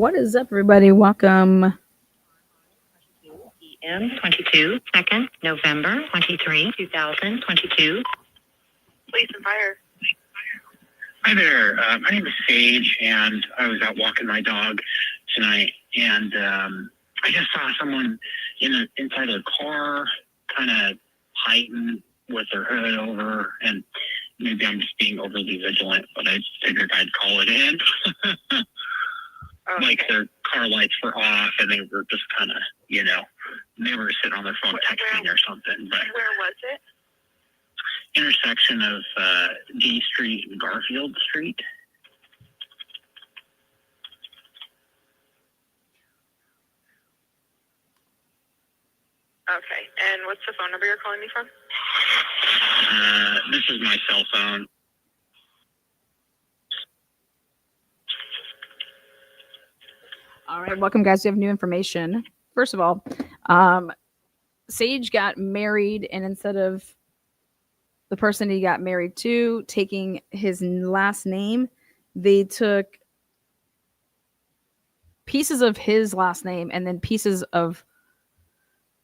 What is up, everybody? Welcome. PM 22, 2nd, November 23, 2022. Police and fire. Hi there. My name is Sage, and I was out walking my dog tonight, and I just saw someone inside a car, kind of hiding with their hood over, and maybe I'm just being overly vigilant, but I figured I'd call it in. Okay. Like their car lights were off, and they were just kind of, they were sitting on their phone texting or something. But Where was it? intersection of D Street and Garfield Street. Okay. And what's the phone number you're calling me from? This is my cell phone. All right, welcome, guys. We have new information. First of all, Sage got married, and instead of the person he got married to taking his last name, they took pieces of his last name and then pieces of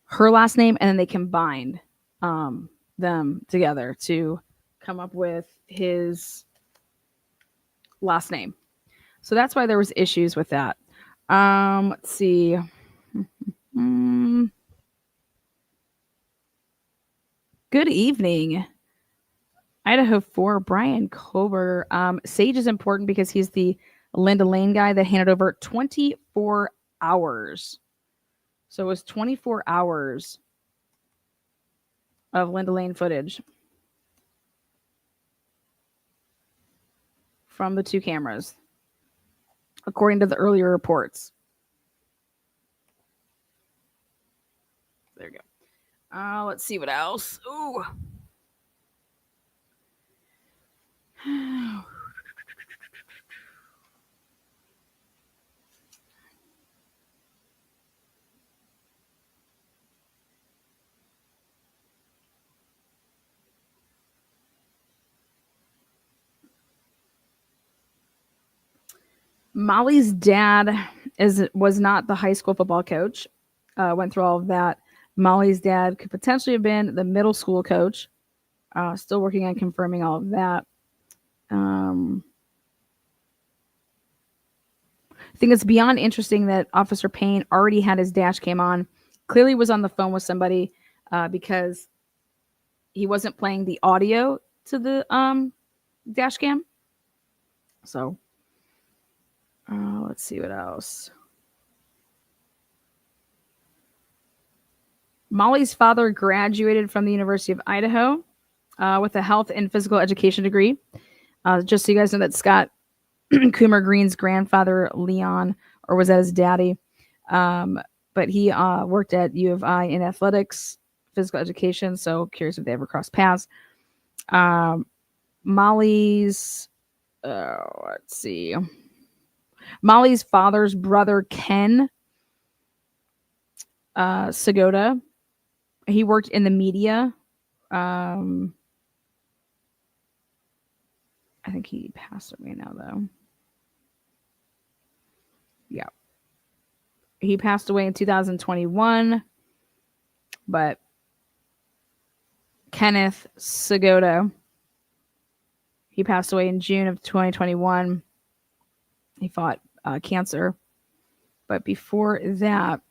her last name, and then they combined them together to come up with his last name. So that's why there was issues with that. Let's see. Good evening, Idaho4, Brian Kober. Sage is important because he's the Linda Lane guy that handed over 24 hours. So it was 24 hours of Linda Lane footage from the two cameras, according to the earlier reports. There you go. Let's see what else. Ooh. Molly's dad was not the high school football coach. Went through all of that. Molly's dad could potentially have been the middle school coach. Still working on confirming all of that. I think it's beyond interesting that Officer Payne already had his dash cam on. Clearly was on the phone with somebody because he wasn't playing the audio to the dash cam. So let's see what else. Molly's father graduated from the University of Idaho with a health and physical education degree. Just so you guys know that Scott Coomer Green's grandfather, Leon, or was that his daddy? But he worked at U of I in athletics, physical education. So curious if they ever crossed paths. Molly's, let's see. Molly's father's brother, Ken Segota. He worked in the media. I think he passed away now, though. Yeah. He passed away in 2021. But Kenneth Segota, he passed away in June of 2021. He fought cancer. But before that,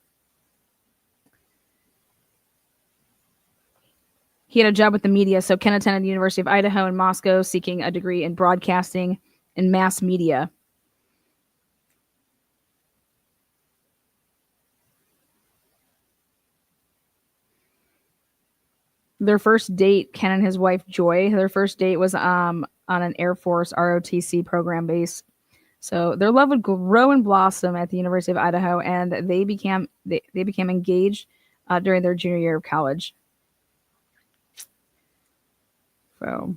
he had a job with the media. So Ken attended the University of Idaho in Moscow, seeking a degree in broadcasting and mass media. Their first date, Ken and his wife Joy, their first date was on an Air Force ROTC program base. So their love would grow and blossom at the University of Idaho, and they became engaged during their junior year of college. So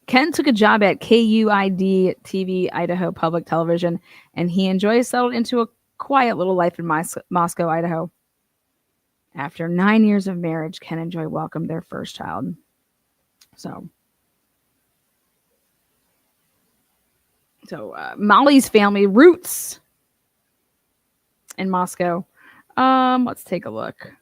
Ken took a job at KUID TV, Idaho Public Television, and he and Joy settled into a quiet little life in Moscow, Idaho. After 9 years of marriage, Ken and Joy welcomed their first child. So Molly's family roots in Moscow. Let's take a look.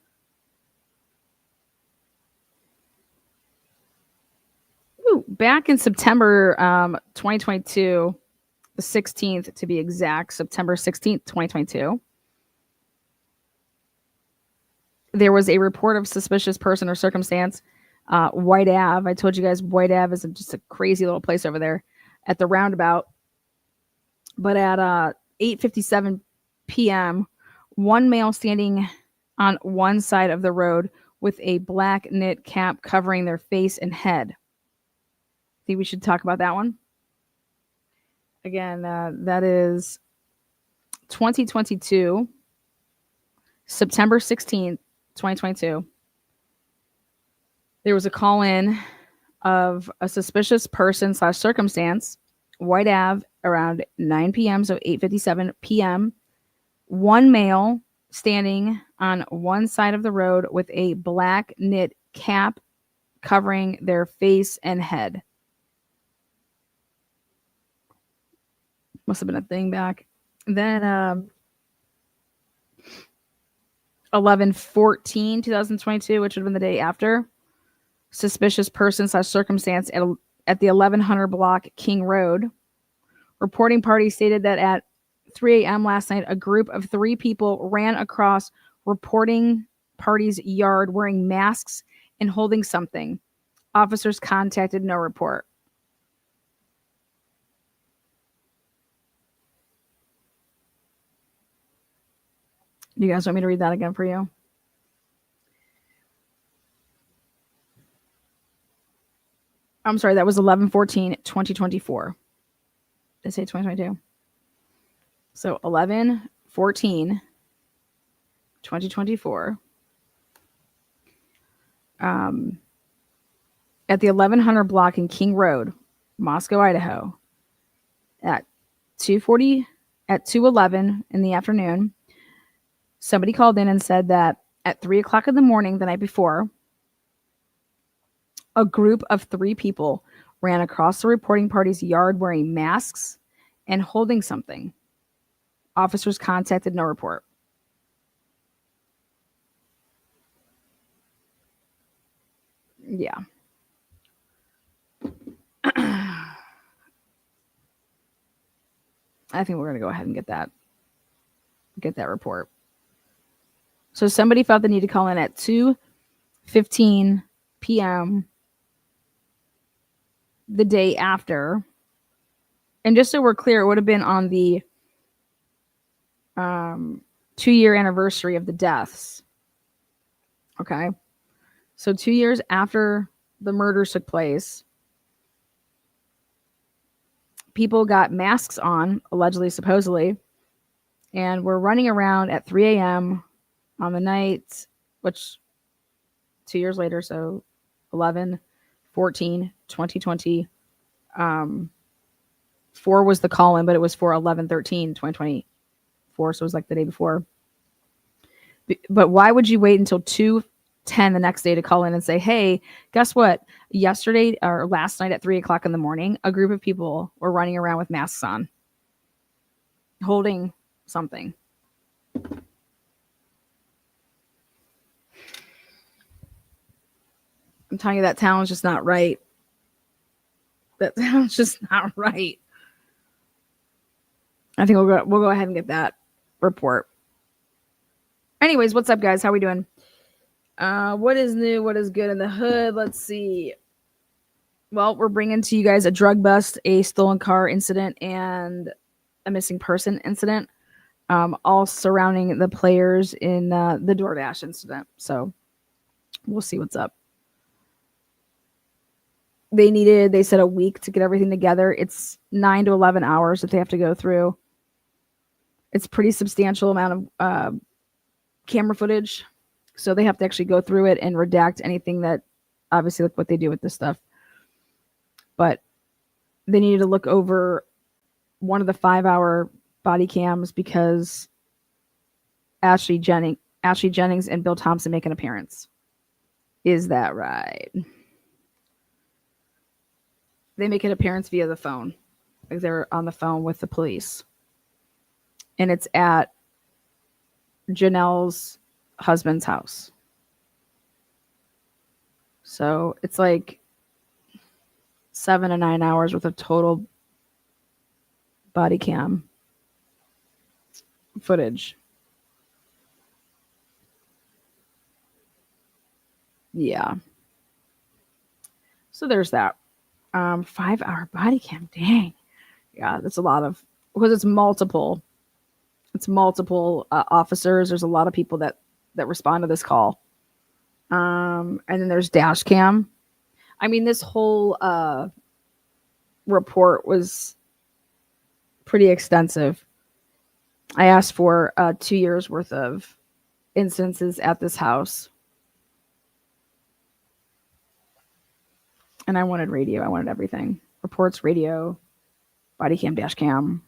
Ooh, back in September 2022, the 16th to be exact, September 16th, 2022, there was a report of suspicious person or circumstance. White Ave. I told you guys White Ave is just a crazy little place over there at the roundabout. But at 8:57 p.m., one male standing on one side of the road with a black knit cap covering their face and head. Think we should talk about that one? Again, that is 2022, September 16th, 2022. There was a call in of a suspicious person / circumstance, White Ave, around 9 p.m., so 8:57 p.m. One male standing on one side of the road with a black knit cap covering their face and head. Must have been a thing back then. 11/14/2022, which would have been the day after. Suspicious person / circumstance at the 1100 block King Road. Reporting party stated that at 3 a.m. last night, a group of 3 people ran across reporting party's yard wearing masks and holding something. Officers contacted, no report. Do you guys want me to read that again for you? I'm sorry, that was 11/14/2024. Did I say 2022? So 11/14/2024. At the 1100 block in King Road, Moscow, Idaho, at 2:11 in the afternoon, somebody called in and said that at 3 o'clock in the morning the night before, a group of 3 people ran across the reporting party's yard wearing masks and holding something. Officers contacted, no report. Yeah. I think we're going to go ahead and get that report. So somebody felt the need to call in at 2:15 p.m. the day after. And just so we're clear, it would have been on the 2-year anniversary of the deaths. Okay. So 2 years after the murders took place, people got masks on, allegedly, supposedly, and were running around at 3 a.m. on the night, which 2 years later, so 11/14/2020. 4 was the call-in, but it was for 11/13/2024, so it was like the day before. But why would you wait until 2:10 the next day to call in and say, hey, guess what? Yesterday or last night at 3 o'clock in the morning, a group of people were running around with masks on, holding something. I'm telling you, that town's just not right. That town's just not right. I think we'll go ahead and get that report. Anyways, what's up, guys? How we doing? What is new? What is good in the hood? Let's see. Well, we're bringing to you guys a drug bust, a stolen car incident, and a missing person incident, all surrounding the players in the DoorDash incident. So we'll see what's up. They said a week to get everything together. It's 9 to 11 hours that they have to go through. It's a pretty substantial amount of camera footage. So they have to actually go through it and redact anything that, obviously, like what they do with this stuff. But they needed to look over one of the 5-hour body cams because Ashley Jennings and Bill Thompson make an appearance. Is that right? They make an appearance via the phone. Like they're on the phone with the police. And it's at Janelle's husband's house. So it's like 7 to 9 hours worth of total body cam footage. Yeah. So there's that. 5-hour body cam. Dang. Yeah, that's a lot of, because it's multiple. It's multiple officers. There's a lot of people that respond to this call. And then there's dash cam. I mean, this whole report was pretty extensive. I asked for 2 years worth of instances at this house. And I wanted radio. I wanted everything. Reports, radio, body cam, dash cam.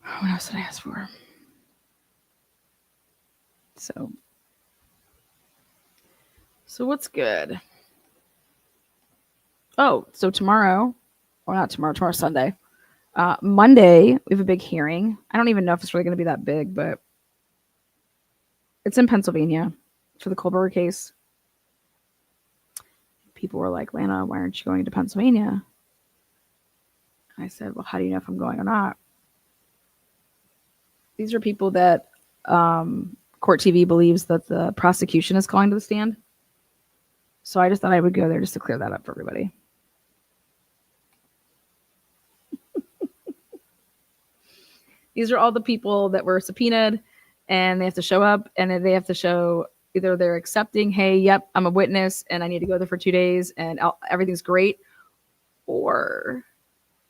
What else did I ask for? So what's good? Oh, so tomorrow, or not tomorrow, tomorrow's Sunday. Monday, we have a big hearing. I don't even know if it's really going to be that big, but it's in Pennsylvania for the Kohlberger case. People were like, Lana, why aren't you going to Pennsylvania? I said, well, how do you know if I'm going or not? These are people that Court TV believes that the prosecution is calling to the stand. So I just thought I would go there just to clear that up for everybody. These are all the people that were subpoenaed, and they have to show up, and they have to show either they're accepting, hey, yep, I'm a witness, and I need to go there for 2 days, and everything's great, or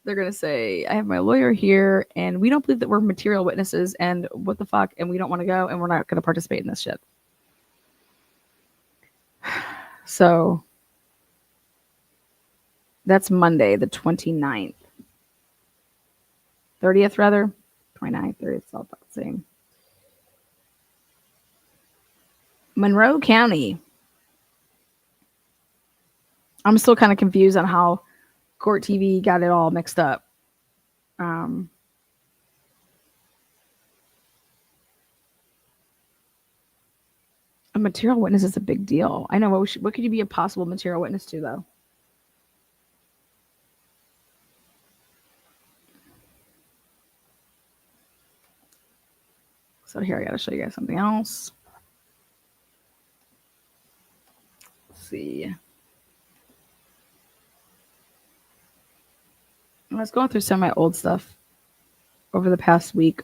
they're going to say, I have my lawyer here, and we don't believe that we're material witnesses, and what the fuck, and we don't want to go, and we're not going to participate in this shit. So that's Monday, the 29th. 30th, rather. 29th, 30th, it's all about the same. Monroe County. I'm still kind of confused on how Court TV got it all mixed up. A material witness is a big deal. I know. What could you be a possible material witness to, though? So here, I got to show you guys something else. Let's see. I was going through some of my old stuff over the past week.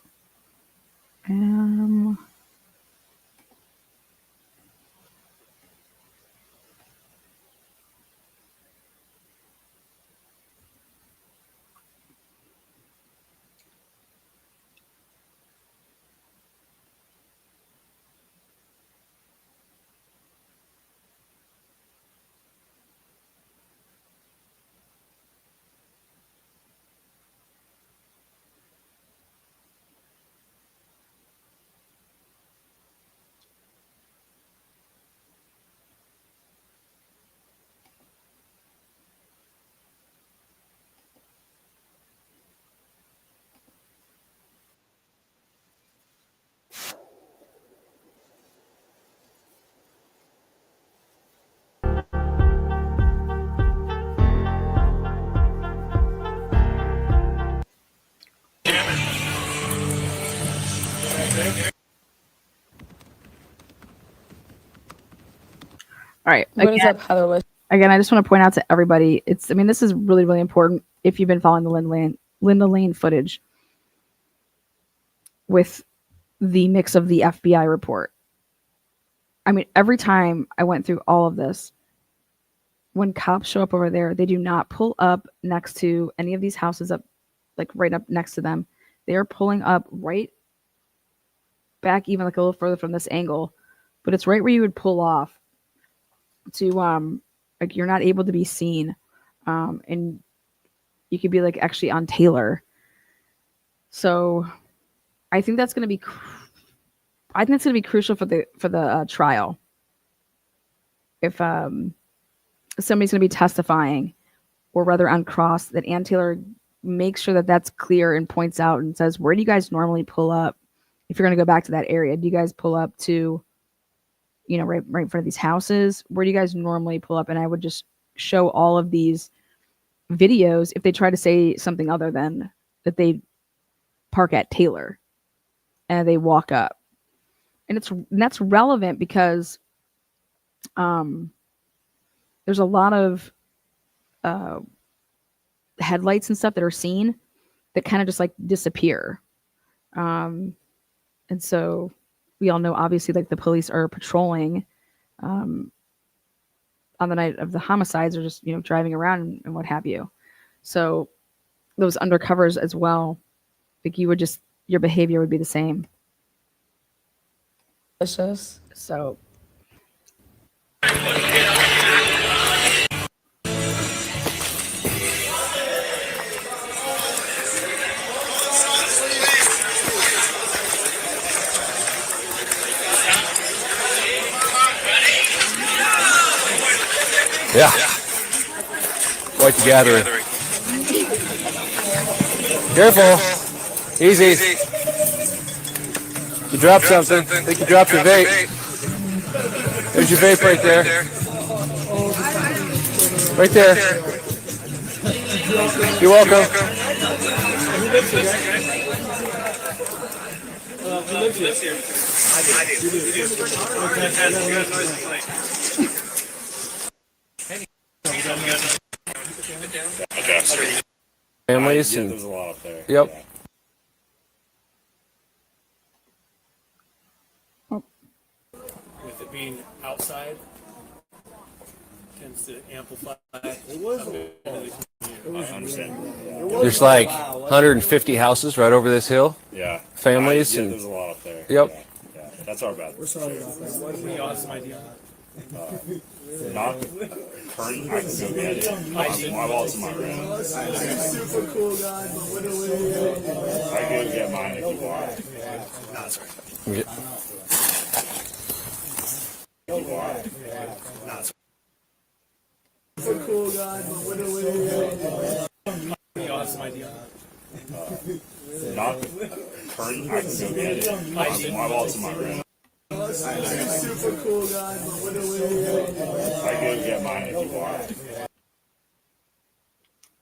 All right. What is up, Heather? Again, I just want to point out to everybody, this is really, really important if you've been following the Linda Lane footage with the mix of the FBI report. I mean, every time I went through all of this, when cops show up over there, they do not pull up next to any of these houses up, like right up next to them. They are pulling up right back, even like a little further from this angle, but it's right where you would pull off to like you're not able to be seen, and you could be like actually on Taylor. So I think that's going to be crucial for the trial. If somebody's going to be testifying, or rather on cross, that Ann Taylor makes sure that that's clear and points out and says, where do you guys normally pull up? If you're going to go back to that area, do you guys pull up to, right in front of these houses? Where do you guys normally pull up? And I would just show all of these videos if they try to say something other than that they park at Taylor and they walk up. And that's relevant because there's a lot of headlights and stuff that are seen that kind of just like disappear. And so we all know, obviously, like the police are patrolling on the night of the homicides, or just, driving around and what have you. So those undercovers as well, like your behavior would be the same. So yeah. Quite the gathering. Careful. Easy. You dropped something. I think you dropped your vape. There's your vape right there. Right there. You're welcome. Families and there's a lot up there. Yep. With it being outside, tends to amplify. I understand. There's like 150 houses right over this hill. Yeah. Families and there's a lot up there. Yep. Yeah. That's our bad. We're sorry about that. Pretty awesome idea. Not current. I can go get it. My wallet's in my room. Super cool guy, but what do we? I can go get mine if you want. No, that's right. You want? No, that's right. Super cool guy, but what do we? Pretty awesome idea. Not current. I can go get it. My wallet's in my room. Super cool guy, but what do we? I can get mine if you want.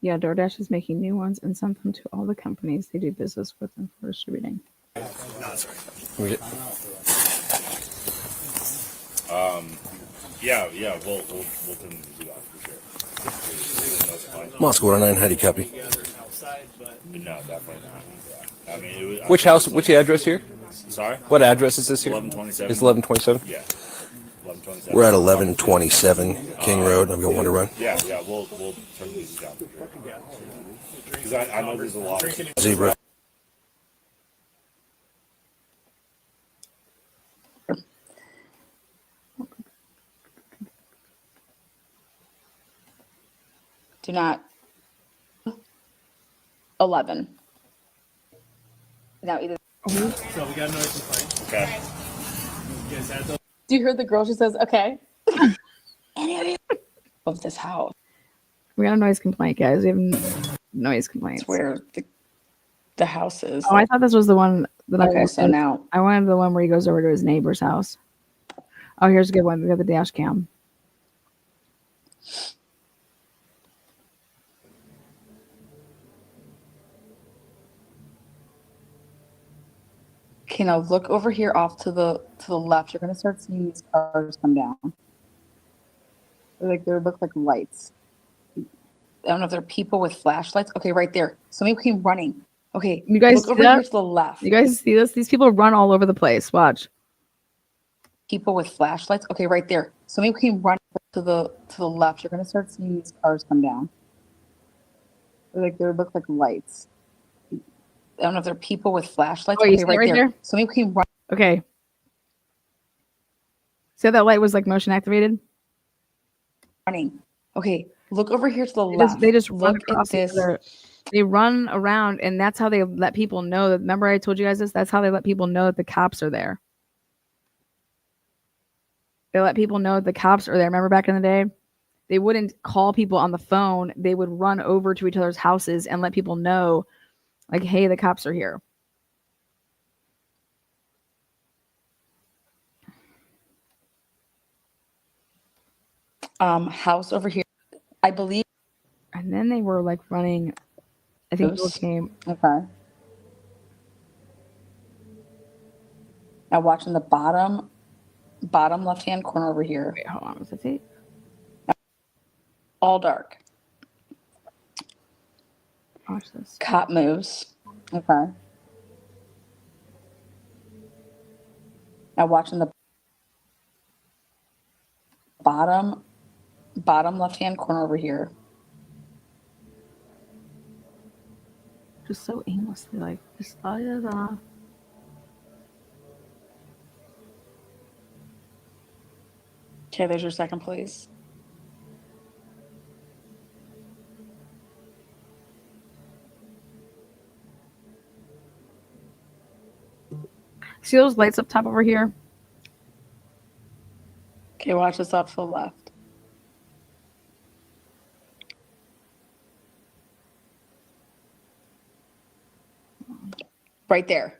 yeah, DoorDash is making new ones and sent them to all the companies they do business with and for distributing. No, that's right. Yeah, we'll do that for sure. Moscow 109, how do you copy? No, definitely not. Yeah. I mean, it was, Which house? Which address here? Sorry? What address is this here? 1127. It's 1127. Yeah. 1127. We're at 1127 King Road. I've got one to run. Yeah, we'll turn these down for sure. Because I know there's a lot of Zebra. Do not 11. Now either. So we got another complaint. Okay. You guys had those? Do you hear the girl? She says, "Okay." Of this house. We got a noise complaint, guys. We have noise complaints. Where the house is. Oh, I thought this was the one that Okay, so now I wanted the one where he goes over to his neighbor's house. Oh, here's a good one. We got the dash cam. okay, now look over here off to the left. You're gonna start seeing these cars come down. Like they look like lights. I don't know if they're people with flashlights. Okay, right there. Somebody came running. Okay, You guys look see over that? here to the left. You guys see this? These people run all over the place. Watch. People with flashlights. Okay, right there. Somebody came running to the left. You're gonna start seeing these cars come down. Like they look like lights. I don't know if they're people with flashlights. Oh, you okay, see it right right there. there? Somebody came running. Okay. See how that light was like motion activated? Okay, look over here to the They left. just, they just run look at across this. They run around, and that's how they let people know that. Remember, I told you guys this. That's how they let people know that the cops are there. They let people know that the cops are there. Remember back in the day, they wouldn't call people on the phone. They would run over to each other's houses and let people know, like, hey, the cops are here. House over here, I believe. And then they were like running. I think people came. Okay. Now watching the bottom left-hand corner over here. Wait, hold on. Was that tape? All dark. Watch this. Cop moves. Okay. Now watching the bottom left-hand corner over here. Just so aimlessly, like, just okay, there's your second place. see those lights up top over here? Okay, watch this off to the left. Right there.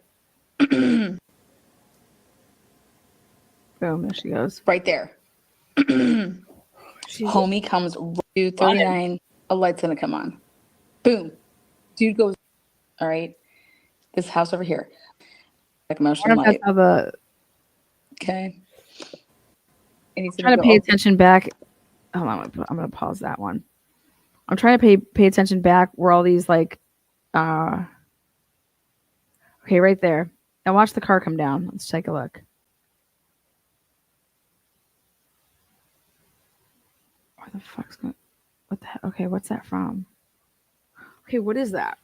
Boom, there she goes. Right there. Homie comes, 239, a light's gonna come on. Boom. Dude goes, all right, this house over here. Like motion light. Okay. And he's trying to pay attention back. Hold on, I'm gonna pause that one. I'm trying to pay attention back where all these like okay, right there. Now watch the car come down. Let's take a look. Where the fuck's going? What the heck? Okay, what's that from? Okay, what is that?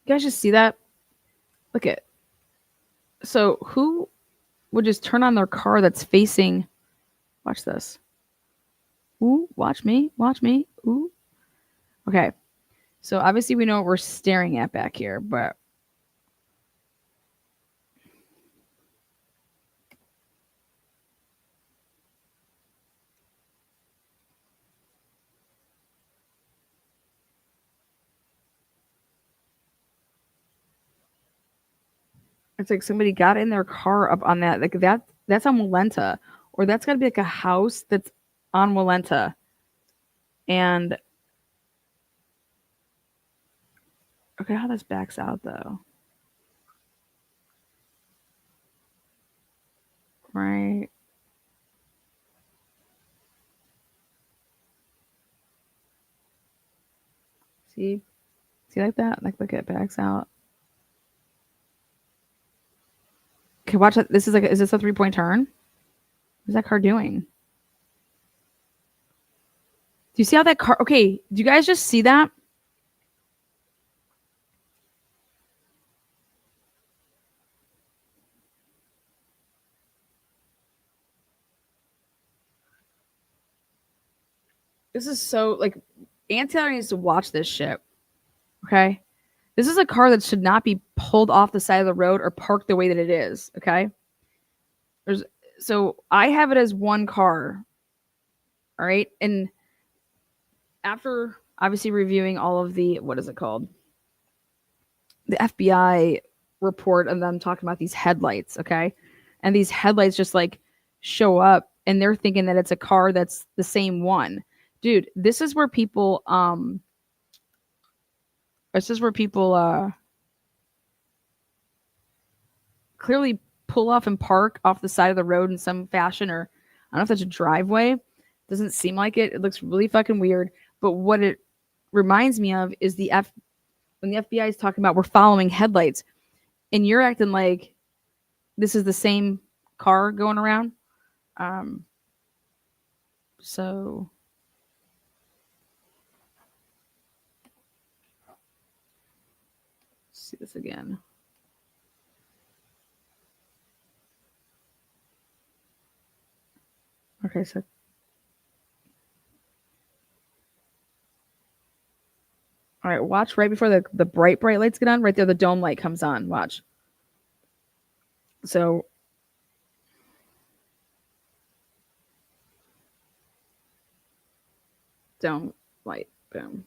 You guys just see that? Look at. So who would just turn on their car that's facing? Watch this. Ooh, watch me. Watch me. Ooh. Okay. So obviously we know what we're staring at back here, but it's like somebody got in their car up on that. Like that's on Walenta. Or that's gotta be like a house that's on Walenta. And okay, how this backs out though. Right. See like that? Like look at it backs out. Okay, watch that. This is like, is this a 3-point turn? What's that car doing? Do you see how that car? Okay, do you guys just see that? This is so like Anti needs to watch this shit. Okay. This is a car that should not be pulled off the side of the road or parked the way that it is. Okay. So I have it as one car. All right. And after obviously reviewing all of the, what is it called? The FBI report of them talking about these headlights. Okay. And these headlights just like show up and they're thinking that it's a car that's the same one. Dude, this is where people clearly pull off and park off the side of the road in some fashion, or I don't know if that's a driveway. Doesn't seem like it. It looks really fucking weird. But what it reminds me of is when the FBI is talking about we're following headlights, and you're acting like this is the same car going around. So let's see this again. Okay, so all right, watch right before the bright lights get on. Right there, the dome light comes on. Watch. So dome light, boom.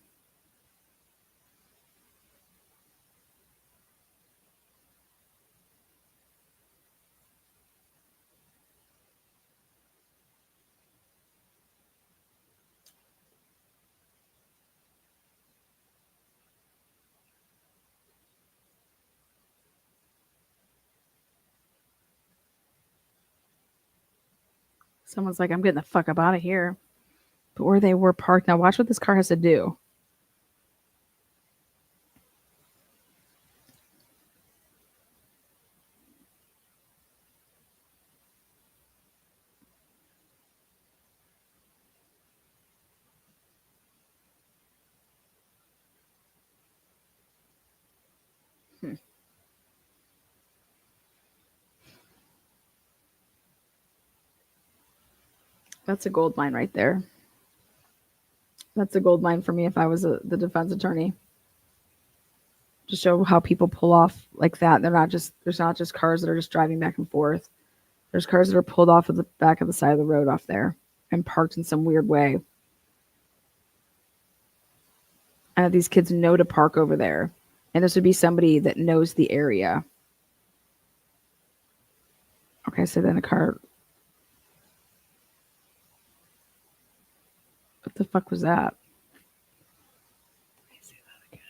Someone's like, I'm getting the fuck up out of here. But where they were parked. Now watch what this car has to do. That's a gold mine right there. That's a gold mine for me if I was the defense attorney. To show how people pull off like that. There's not just cars that are just driving back and forth. There's cars that are pulled off of the back of the side of the road off there and parked in some weird way. And these kids know to park over there. And this would be somebody that knows the area. Okay, so then a car. What the fuck was that? Let me see that again.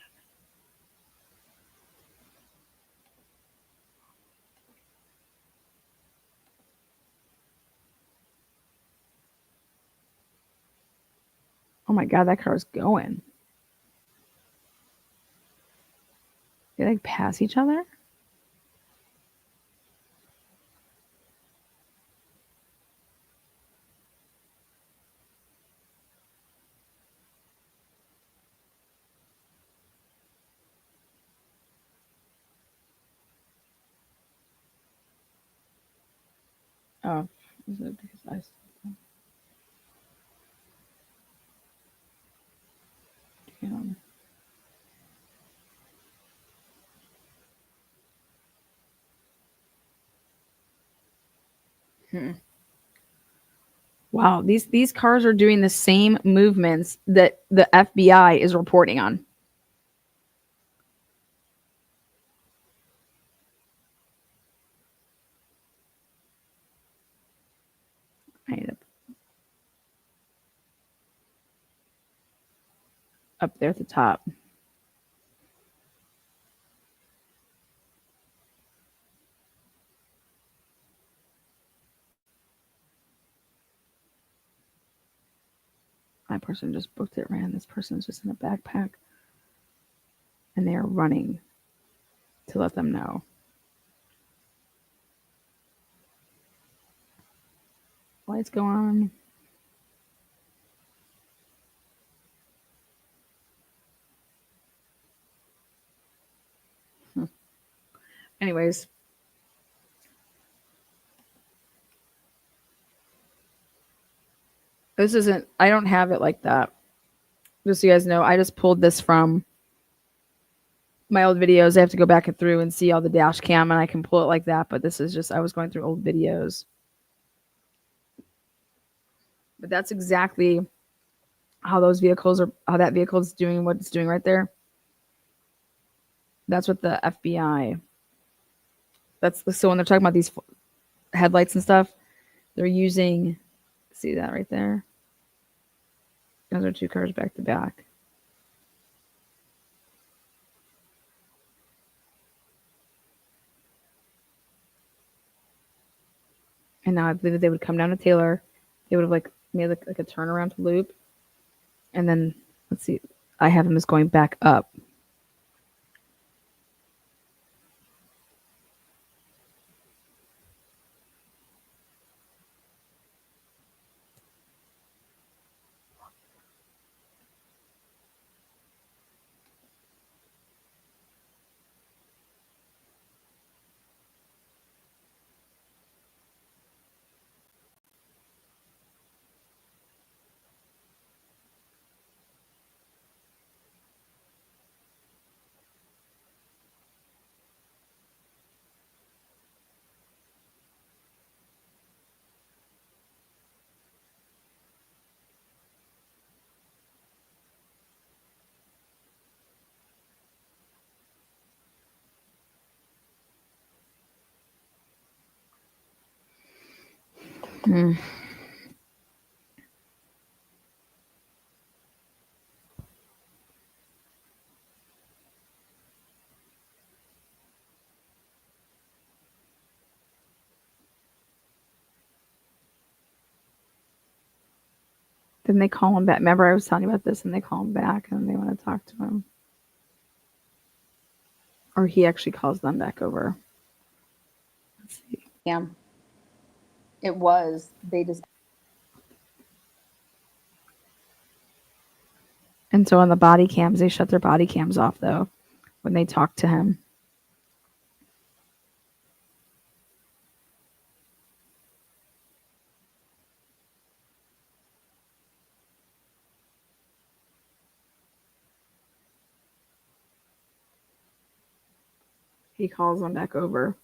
Oh my god, that car's going. They like pass each other? Oh, is it because I damn. Wow, these cars are doing the same movements that the FBI is reporting on. I need up there at the top. My person just booked it, ran. This person's just in a backpack. And they are running to let them know. Lights go on. Anyways. This isn't, I don't have it like that. Just so you guys know, I just pulled this from my old videos. I have to go back and through and see all the dash cam and I can pull it like that. But this is just, I was going through old videos. But that's exactly how those vehicles are, how that vehicle is doing what it's doing right there. That's what the FBI, so when they're talking about these headlights and stuff, they're using, see that right there? Those are two cars back to back. And now I believe that they would come down to Taylor. They would have like made like a turnaround to loop. And then, let's see, I have them as going back up. Hmm. Then they call him back. Remember, I was telling you about this, and they call him back, and they want to talk to him, or he actually calls them back over. Let's see. Yeah. It was. They just And so on the body cams, they shut their body cams off though when they talk to him. He calls them back over.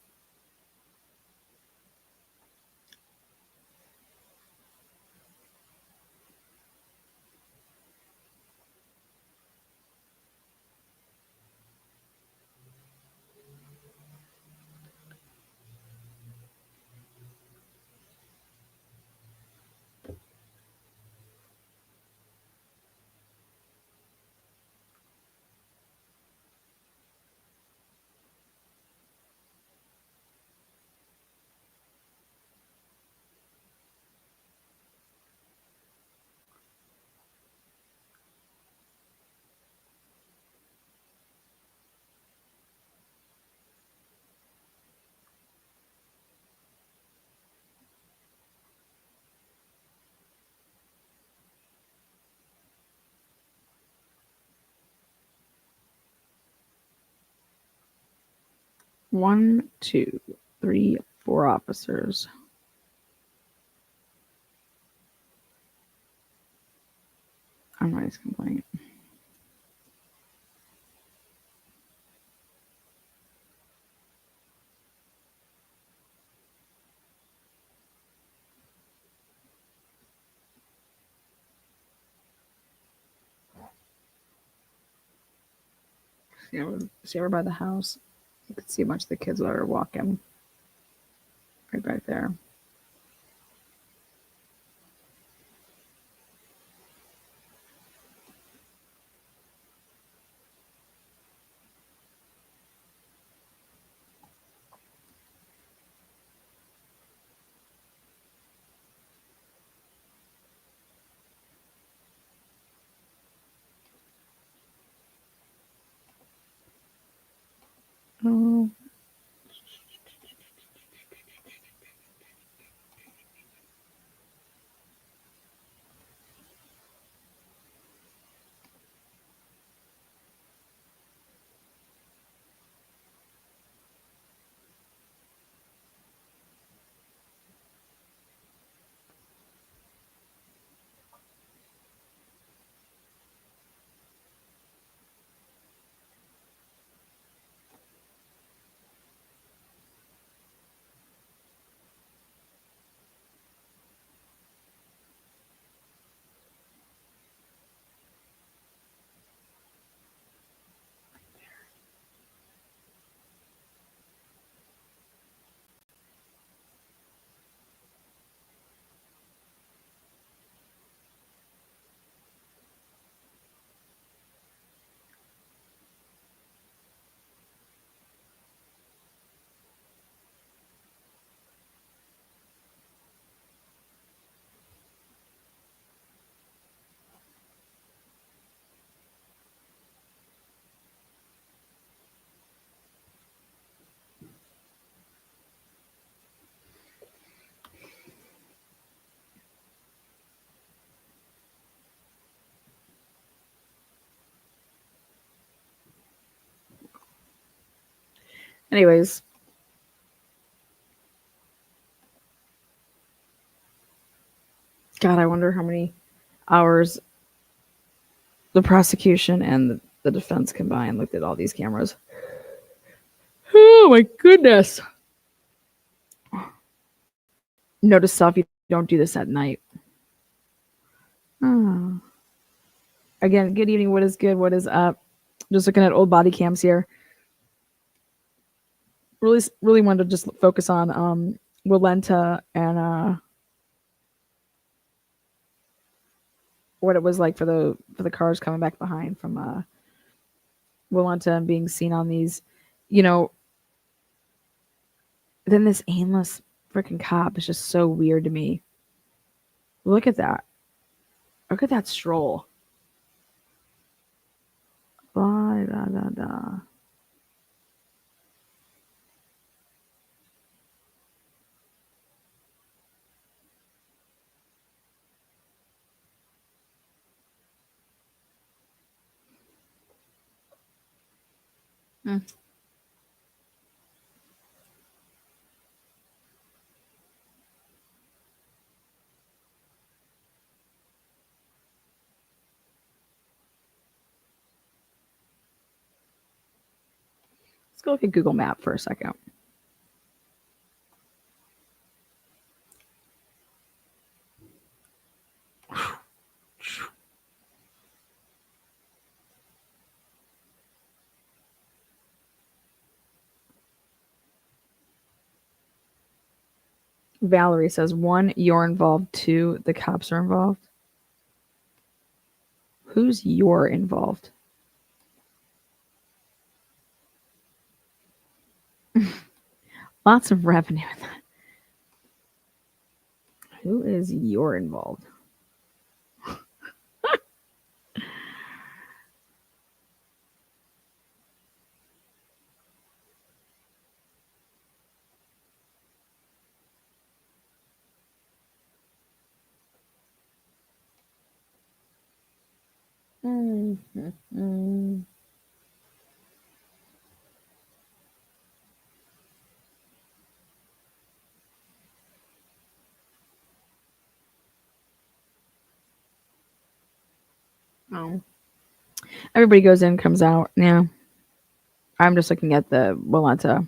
One, two, three, four officers. I'm not his complaint. See over by the house. You could see a bunch of the kids that are walking right back there. Oh. Anyways. God, I wonder how many hours the prosecution and the defense combined looked at all these cameras. Oh my goodness. Note to self, you don't do this at night. Oh. Again, good evening. What is good? What is up? Just looking at old body cams here. Really wanted to just focus on Walenta and what it was like for the cars coming back behind from Walenta and being seen on these, you know. Then this aimless freaking cop is just so weird to me. Look at that. Look at that stroll. Da, da, da, da. Mm. Let's go look at Google Map for a second. Valerie says, 1, you're involved. 2, the cops are involved. Who's you're involved? Lots of revenue in that. Who is you're involved? Mm-hmm. Oh. Everybody goes in, comes out. Yeah. I'm just looking at the Walenta.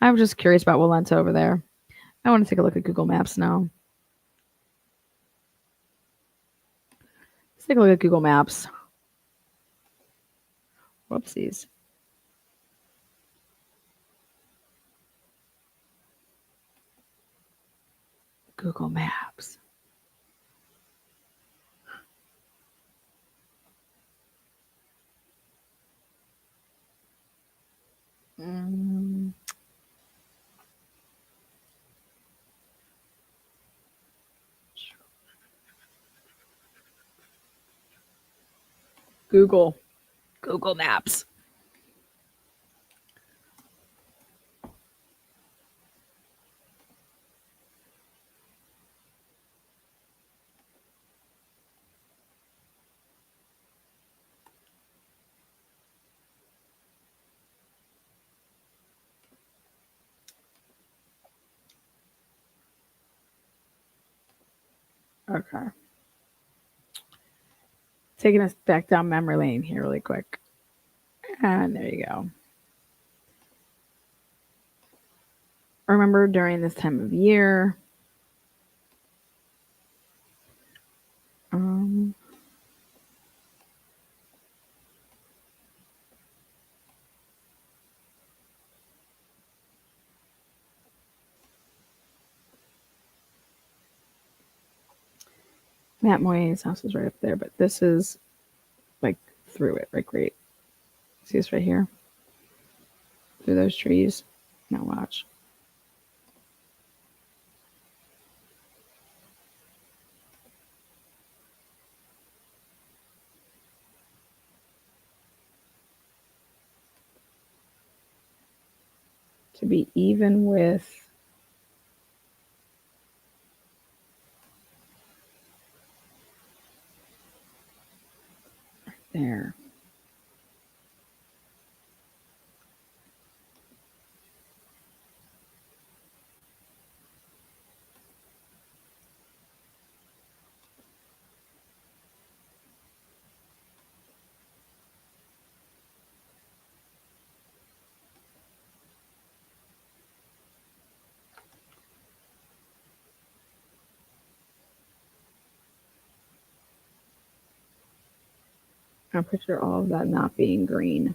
I'm just curious about Walenta over there. I want to take a look at Google Maps now. Let's take a look at Google Maps. Whoopsies. Google Maps. Mm. Google Maps. Okay. Taking us back down memory lane here really quick. And there you go. Remember during this time of year, Matt Moy's house is right up there, but this is like through it, like right. See this right here? Through those trees. Now watch. To be even with there. I picture all of that not being green.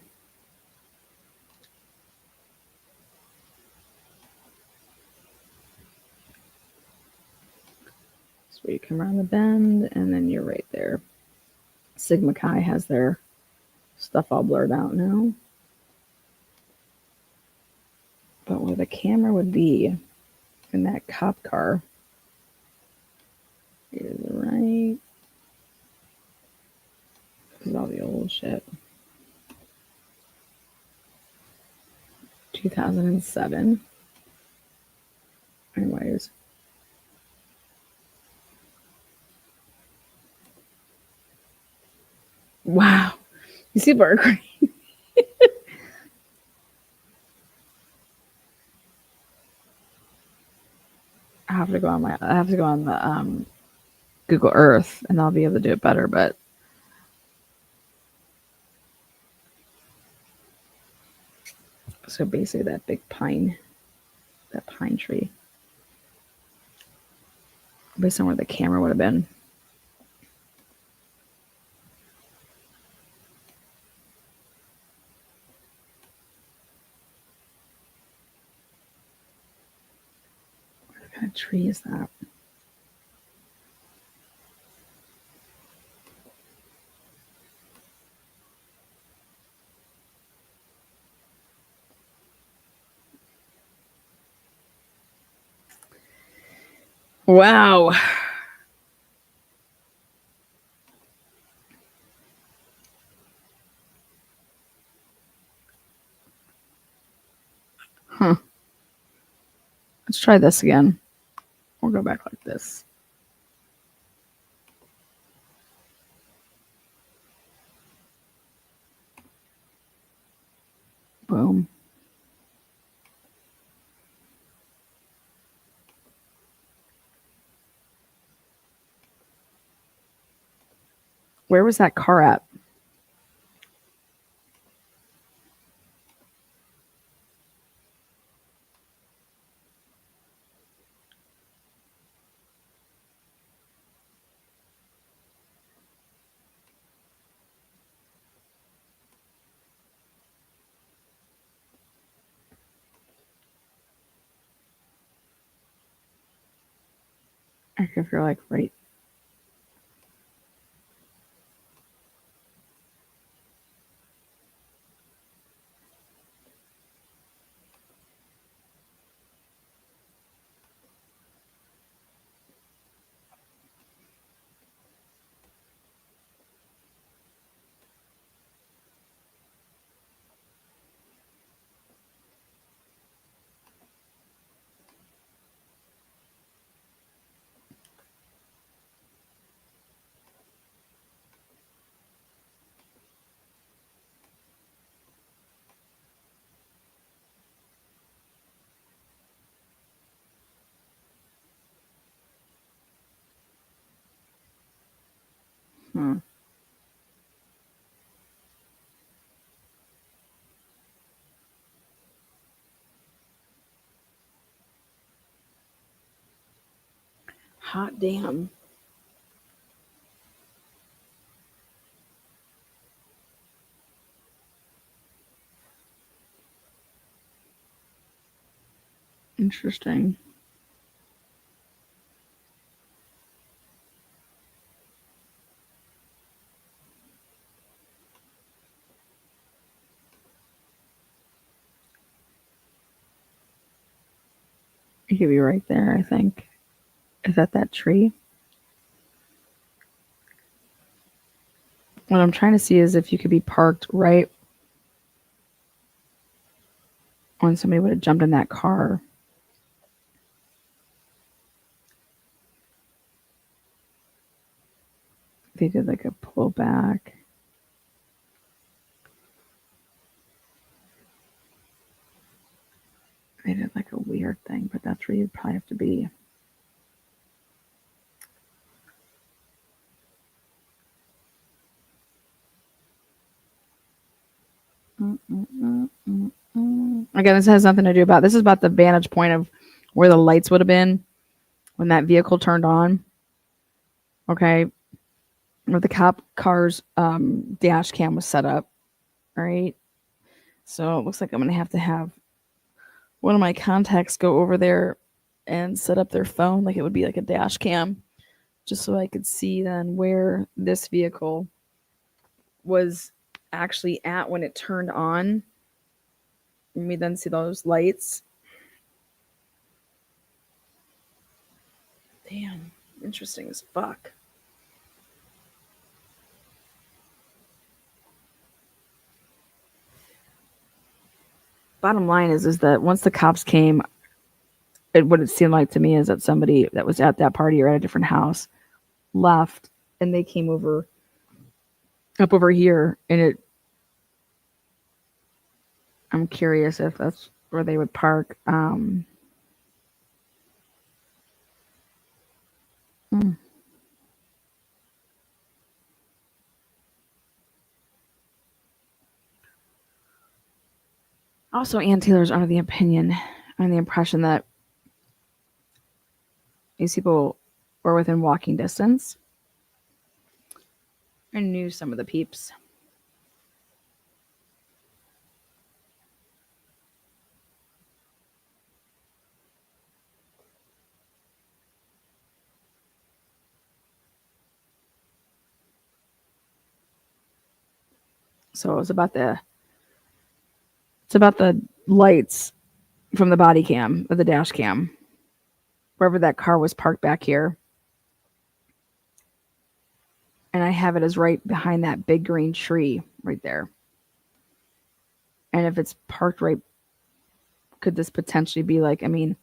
So you come around the bend, and then you're right there. Sigma Chi has their stuff all blurred out now. But where the camera would be in that cop car is right. This is all the old shit. 2007. Anyways. Wow. You see Bart Crane? I have to go on the Google Earth, and I'll be able to do it better, but so basically that big pine tree. Based on where the camera would have been. What kind of tree is that? Wow. Huh. Let's try this again. We'll go back like this. Boom. Where was that car at? I if you're like right. Hot damn. Interesting. It could be right there, I think. Is that tree? What I'm trying to see is if you could be parked right when somebody would have jumped in that car. They did like a pullback. They did like a weird thing, but that's where you'd probably have to be. Again, this has nothing to do about, this is about the vantage point of where the lights would have been when that vehicle turned on. Okay. Where the cop car's dash cam was set up. All right. So it looks like I'm going to have one of my contacts go over there and set up their phone like it would be like a dash cam just so I could see then where this vehicle was actually at when it turned on. Let me then see those lights. Damn, interesting as fuck. Bottom line is that once the cops came, what it seemed like to me is that somebody that was at that party or at a different house left, and they came up over here, and I'm curious if that's where they would park. Also, Ann Taylor's under the impression that these people were within walking distance. I knew some of the peeps. So it's about the lights from the body cam or the dash cam, wherever that car was parked back here. And I have it as right behind that big green tree right there. And if it's parked right, could this potentially be like, I mean,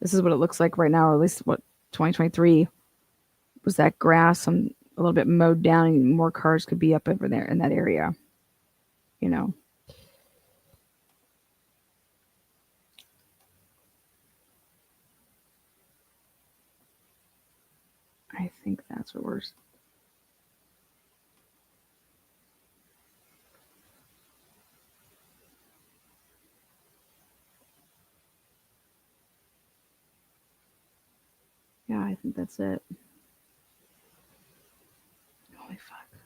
this is what it looks like right now, or at least what 2023 was, that grass a little bit mowed down, and more cars could be up over there in that area, you know. I think that's what we're. Yeah, I think that's it. Holy fuck.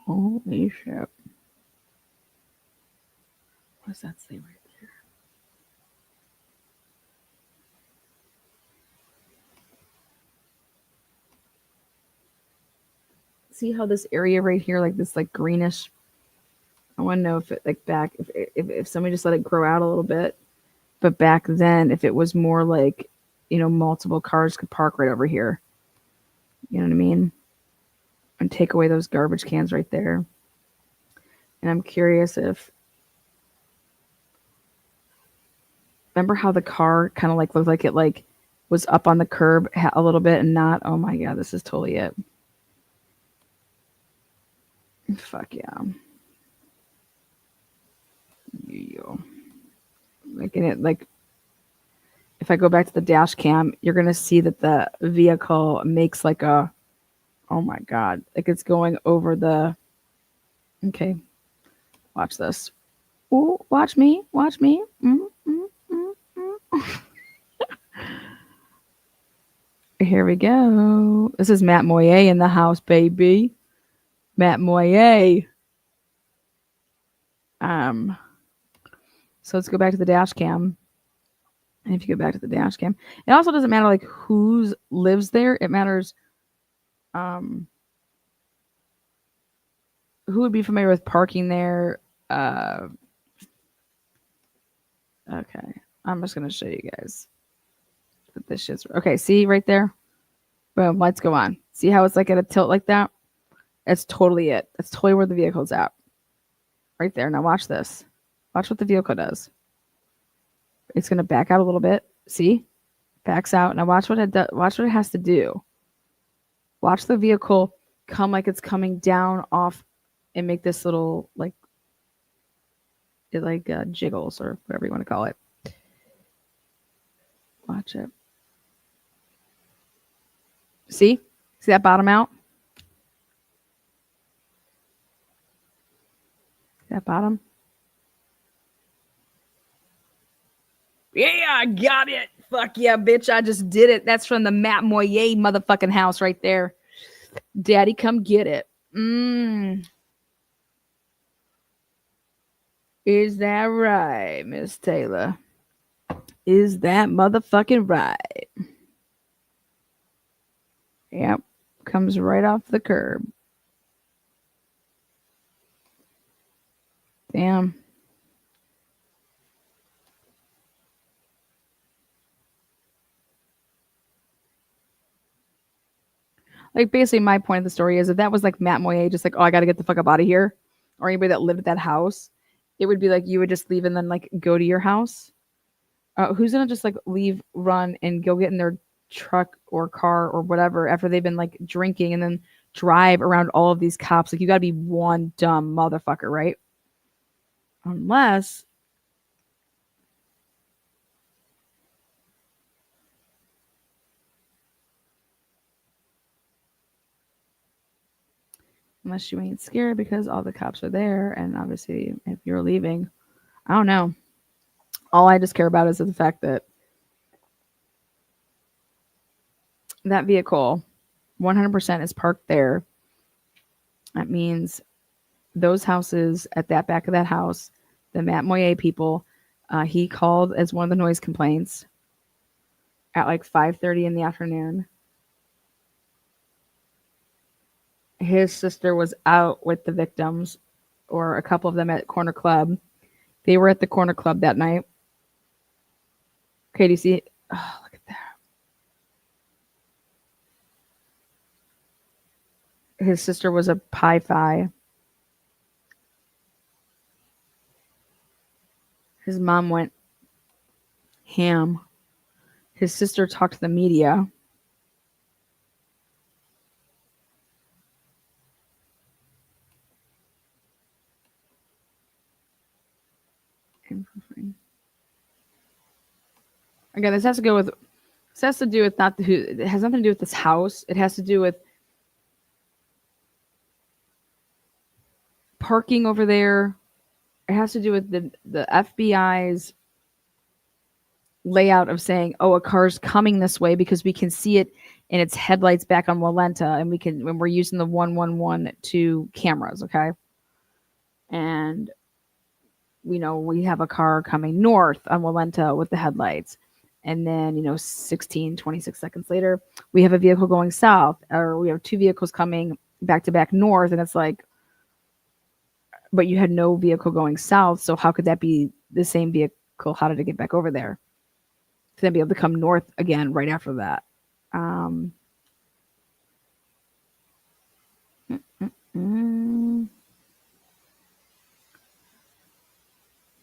Holy shit. What does that say right there? See how this area right here, like this, like greenish. I want to know if it, like back, if somebody just let it grow out a little bit, but back then, if it was more like, you know, multiple cars could park right over here. You know what I mean? And take away those garbage cans right there. And I'm curious if, remember how the car kind of like looked like it like was up on the curb a little bit and not. Oh my god, this is totally it. Fuck yeah. Yo. Making it like, if I go back to the dash cam, you're gonna see that the vehicle makes like a, oh my god, like it's going over the. Okay, watch this. Ooh, watch me. Here we go. This is Matt Moyer in the house, baby. Matt Moyer. So let's go back to the dash cam. And if you go back to the dash cam, it also doesn't matter like who lives there. It matters who would be familiar with parking there. Okay. I'm just gonna show you guys. But this shit's okay, see right there? Boom, lights go on. See how it's like at a tilt like that? That's totally it. That's totally where the vehicle's at. Right there. Now watch this. Watch what the vehicle does. It's gonna back out a little bit. See? Backs out. Now watch what it does. Watch what it has to do. Watch the vehicle come like it's coming down off and make this little like it like jiggles or whatever you want to call it. Watch it. See that bottom out? That bottom? Yeah, I got it. Fuck yeah, bitch. I just did it. That's from the Matt Moyer motherfucking house right there. Daddy, come get it. Is that right, Miss Taylor? Is that motherfucking right? Yep. Comes right off the curb. Damn. Like, basically, my point of the story is if that was like Matt Moyer, just like, oh, I got to get the fuck up out of here, or anybody that lived at that house, it would be like you would just leave and then like go to your house. Who's gonna just like leave, run, and go get in their truck or car or whatever after they've been like drinking and then drive around all of these cops? Like, you got to be one dumb motherfucker, right? Unless you ain't scared because all the cops are there, and obviously if you're leaving, I don't know. All I just care about is the fact that that vehicle 100% is parked there. That means those houses at that back of that house, the Matt Moyer people, he called as one of the noise complaints at like 5:30 in the afternoon. His sister was out with the victims, or a couple of them at Corner Club. They were at the Corner Club that night. Okay, do you see? Oh, look at that. His sister was a Pi-Phi. His mom went ham. His sister talked to the media. Again, this has to do with not who. It has nothing to do with this house. It has to do with parking over there. It has to do with the FBI's layout of saying, "Oh, a car's coming this way," because we can see it in its headlights back on Walenta, and when we're using the 112 cameras, okay, and we know we have a car coming north on Walenta with the headlights. And then, 26 seconds later, we have a vehicle going south, or we have two vehicles coming back to back north. And it's like, but you had no vehicle going south. So how could that be the same vehicle? How did it get back over there? To then be able to come north again right after that.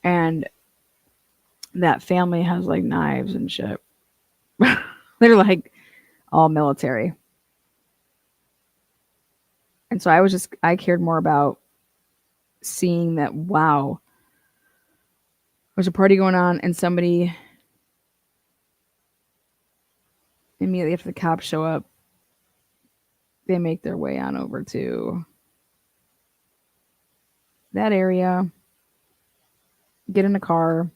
And that family has like knives and shit. They're like all military. And so I cared more about seeing that, wow, there's a party going on, and somebody immediately after the cops show up, they make their way on over to that area, get in a car.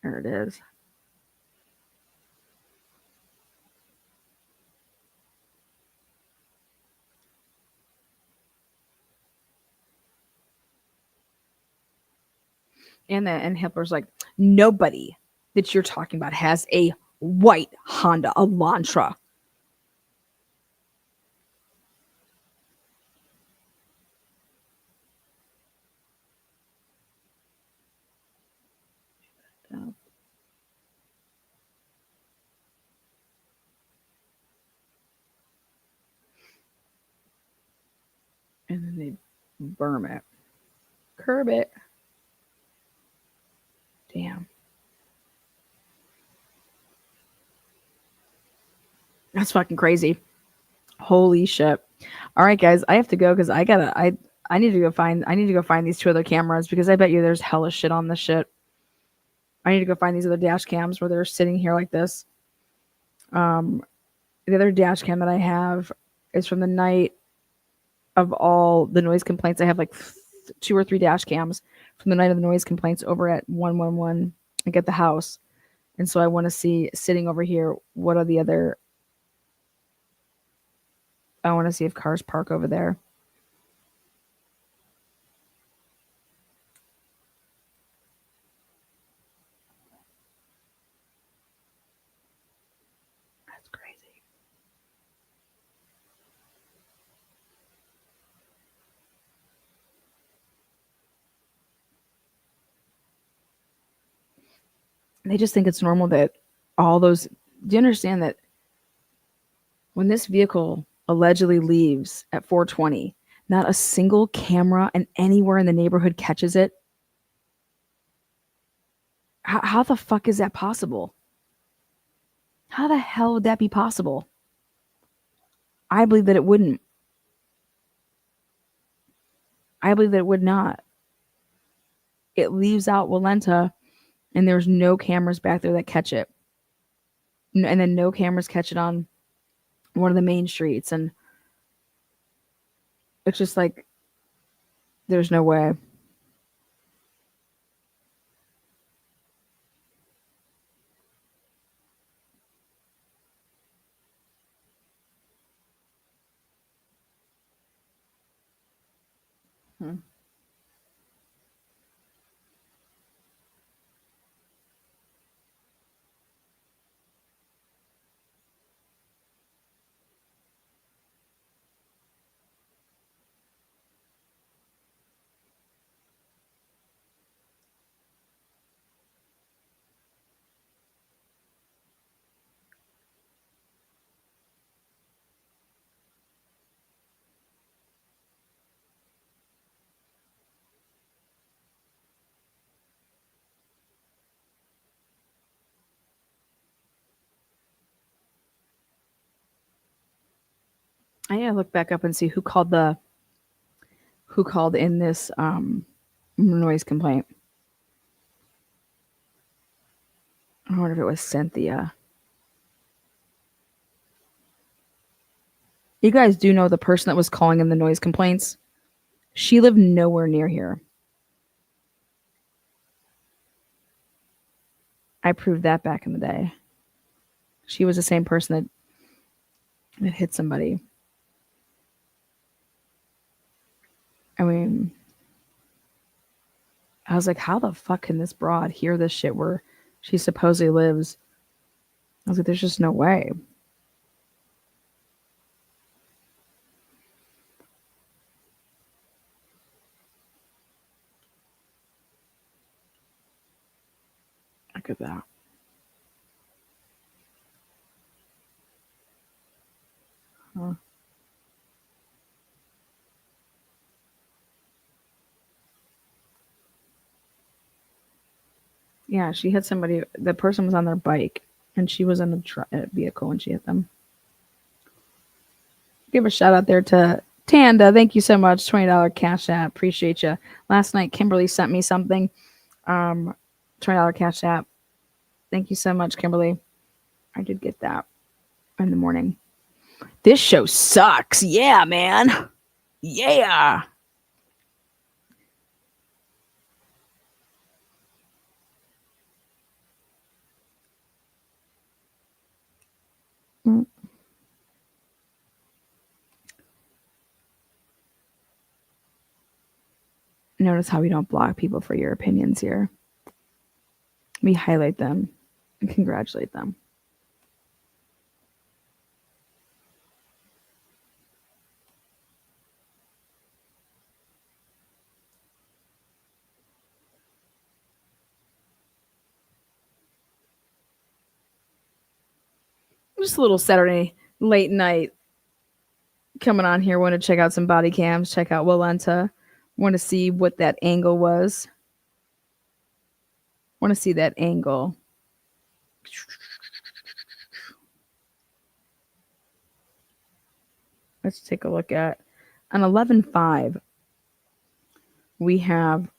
There it is. And Hitler's like, nobody that you're talking about has a white Honda Elantra. And then they burn it. Curb it. Damn. That's fucking crazy. Holy shit. All right, guys, I have to go because I need to go find these two other cameras, because I bet you there's hella shit on this shit. I need to go find these other dash cams where they're sitting here like this. The other dash cam that I have is from the night of all the noise complaints. I have like 2 or 3 dash cams from the night of the noise complaints over at 111 and get the house. And so I want to see, sitting over here, what are the other. I want to see if cars park over there. They just think it's normal that all those. Do you understand that when this vehicle allegedly leaves at 4:20, not a single camera and anywhere in the neighborhood catches it? How the fuck is that possible? How the hell would that be possible? I believe that it wouldn't. I believe that it would not. It leaves out Walenta, and there's no cameras back there that catch it. And then no cameras catch it on one of the main streets. And it's just like, there's no way. I gotta look back up and see who called in this noise complaint. I wonder if it was Cynthia. You guys do know the person that was calling in the noise complaints? She lived nowhere near here. I proved that back in the day. She was the same person that hit somebody. I mean, I was like, how the fuck can this broad hear this shit where she supposedly lives? I was like, there's just no way. Look at that. Huh. Yeah, she hit somebody. The person was on their bike, and she was in a vehicle when she hit them. Give a shout out there to Tanda. Thank you so much. $20 cash app. Appreciate you. Last night, Kimberly sent me something. $20 cash app. Thank you so much, Kimberly. I did get that in the morning. This show sucks. Yeah, man. Yeah. Notice how we don't block people for your opinions here. We highlight them and congratulate them. Just a little Saturday late night coming on here. Want to check out some body cams, check out Walenta. Want to see what that angle was. Want to see that angle. Let's take a look at on 11.5. We have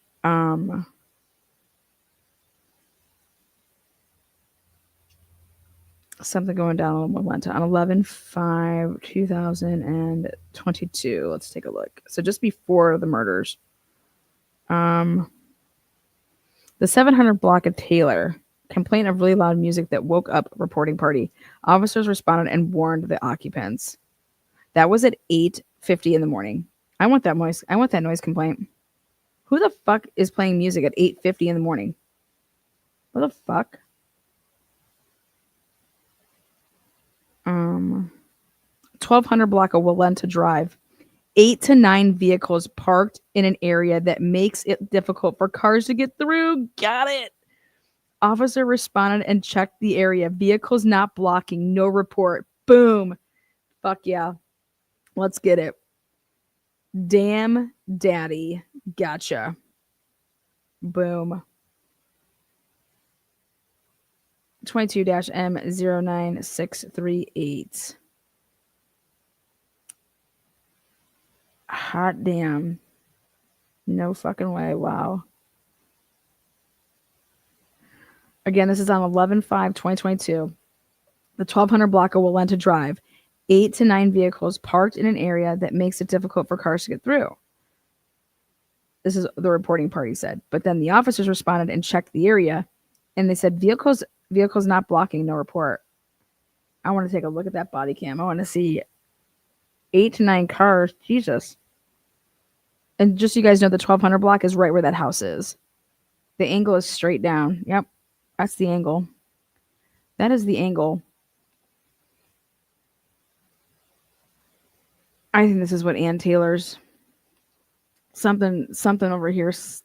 something going down on Walenta on 11.5, 2022. Let's take a look. So just before the murders. The 700 block of Taylor. Complaint of really loud music that woke up reporting party. Officers responded and warned the occupants. That was at 8:50 in the morning. I want that noise. I want that noise complaint. Who the fuck is playing music at 8:50 in the morning? What the fuck? 1200 block of Walenta Drive. 8 to 9 vehicles parked in an area that makes it difficult for cars to get through. Got it. Officer responded and checked the area. Vehicles not blocking. No report. Boom. Fuck yeah. Let's get it. Damn daddy. Gotcha. Boom. 22-M09638. Hot damn. No fucking way. Wow. Again, this is on 11/5/2022. The 1200 block of Walenta Drive. 8 to 9 vehicles parked in an area that makes it difficult for cars to get through. This is the reporting party said. But then the officers responded and checked the area, and they said vehicles not blocking, no report. I want to take a look at that body cam. I want to see 8 to 9 cars. Jesus. And just so you guys know, the 1200 block is right where that house is. The angle is straight down. Yep. That's the angle. That is the angle. I think this is what Ann Taylor's something over here is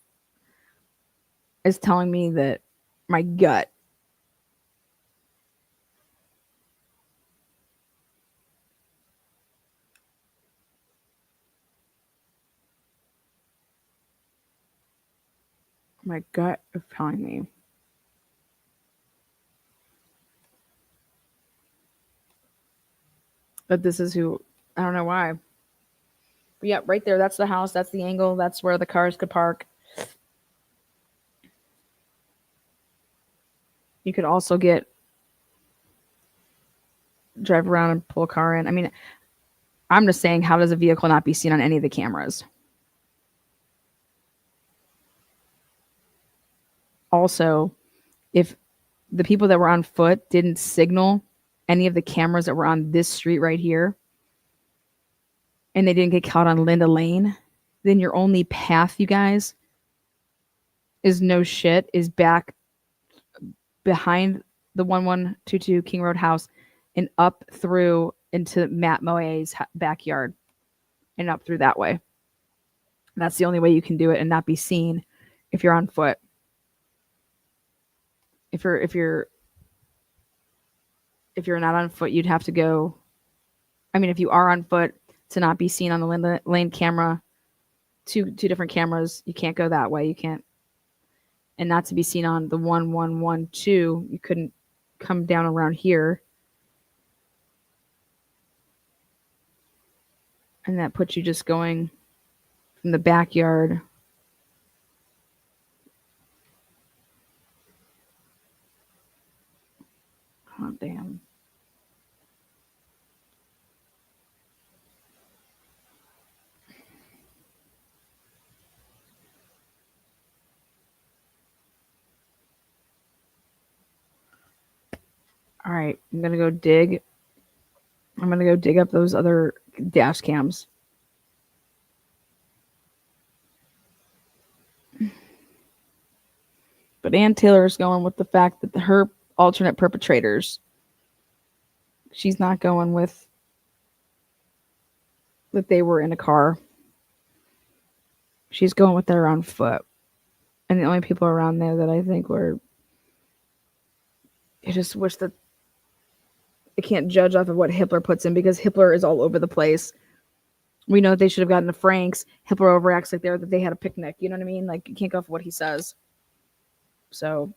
telling me that my gut. My gut is telling me. But this is who, I don't know why. But yeah, right there, that's the house, that's the angle, that's where the cars could park. You could also drive around and pull a car in. I mean, I'm just saying, how does a vehicle not be seen on any of the cameras? Also, if the people that were on foot didn't signal any of the cameras that were on this street right here, and they didn't get caught on Linda Lane, then your only path, you guys, is back behind the 1122 King Road house and up through into Matt Moe's backyard and up through that way. That's the only way you can do it and not be seen if you're on foot. If you're not on foot, you'd have to go. I mean, if you are on foot, to not be seen on the Linda Lane camera, two different cameras, you can't go that way. You can't, and not to be seen on the 1112. You couldn't come down around here, and that puts you just going from the backyard. Oh, damn. All right, I'm going to go dig. I'm going to go dig up those other dash cams. But Ann Taylor is going with the fact that her alternate perpetrators, she's not going with that they were in a car. She's going with they're on foot. And the only people around there that I think were, I just wish that I can't judge off of what Hitler puts in, because Hitler is all over the place. We know that they should have gotten to Frank's. Hitler overacts like that they had a picnic. You know what I mean? Like, you can't go for what he says. So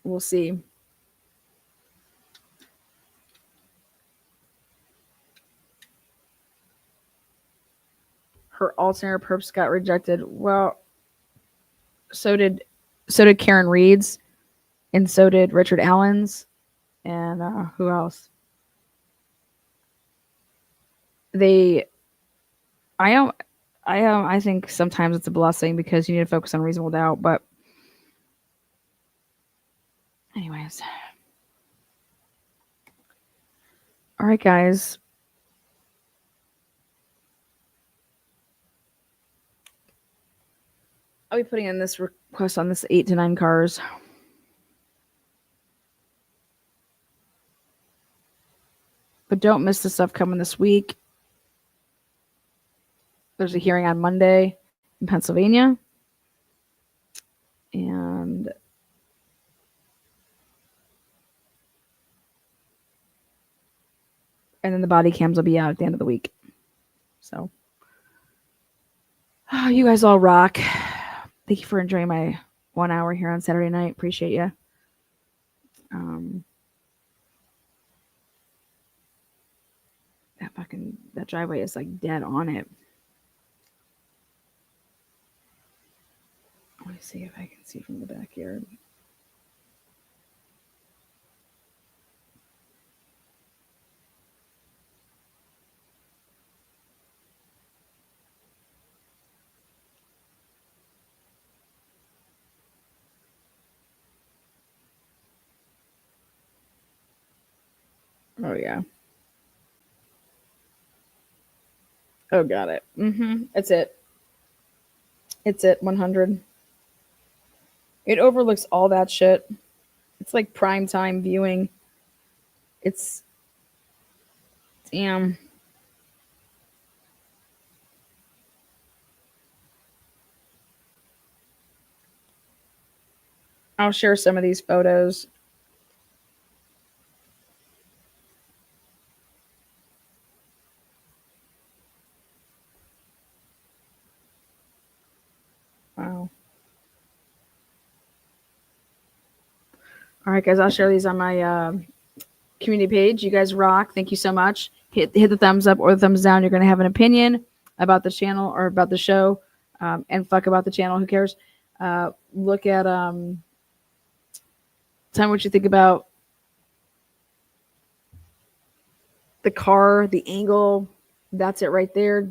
we'll see. Her alternate perps got rejected. Well, so did Karen Reed's, and so did Richard Allen's, and who else? I think sometimes it's a blessing because you need to focus on reasonable doubt. But anyways, all right, guys. I'll be putting in this request on this 8 to 9 cars. But don't miss the stuff coming this week. There's a hearing on Monday in Pennsylvania. And And then the body cams will be out at the end of the week. So, you guys all rock. Thank you for enjoying my 1 hour here on Saturday night. Appreciate you. That driveway is like dead on it. Let me see if I can see from the backyard. Oh yeah. Oh, got it. It's it. It's it. 100. It overlooks all that shit. It's like prime time viewing. It's damn. I'll share some of these photos. Wow. All right, guys, I'll share these on my community page. You guys rock. Thank you so much. Hit the thumbs up or the thumbs down. You're going to have an opinion about the channel or about the show, and fuck about the channel. Who cares? Look at tell me what you think about the car, the angle. That's it right there.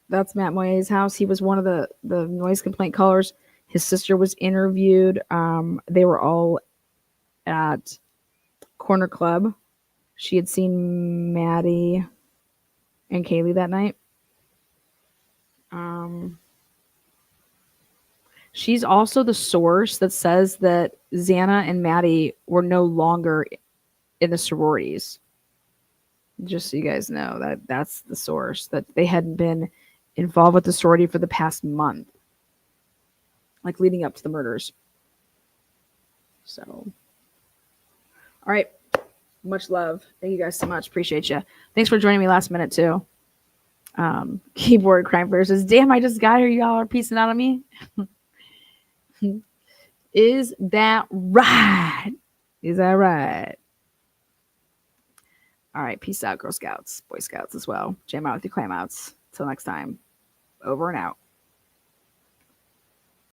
That's Matt Moyer's house. He was one of the noise complaint callers. His sister was interviewed. They were all at Corner Club. She had seen Maddie and Kaylee that night. She's also the source that says that Xana and Maddie were no longer in the sororities. Just so you guys know, that's the source, that they hadn't been involved with the sorority for the past month, like leading up to the murders. So, all right. Much love. Thank you guys so much. Appreciate you. Thanks for joining me last minute too. Keyboard crime player says, damn, I just got here. Y'all are piecing out on me. Is that right? Is that right? All right. Peace out, Girl Scouts, Boy Scouts as well. Jam out with your clam outs. Till next time. Over and out.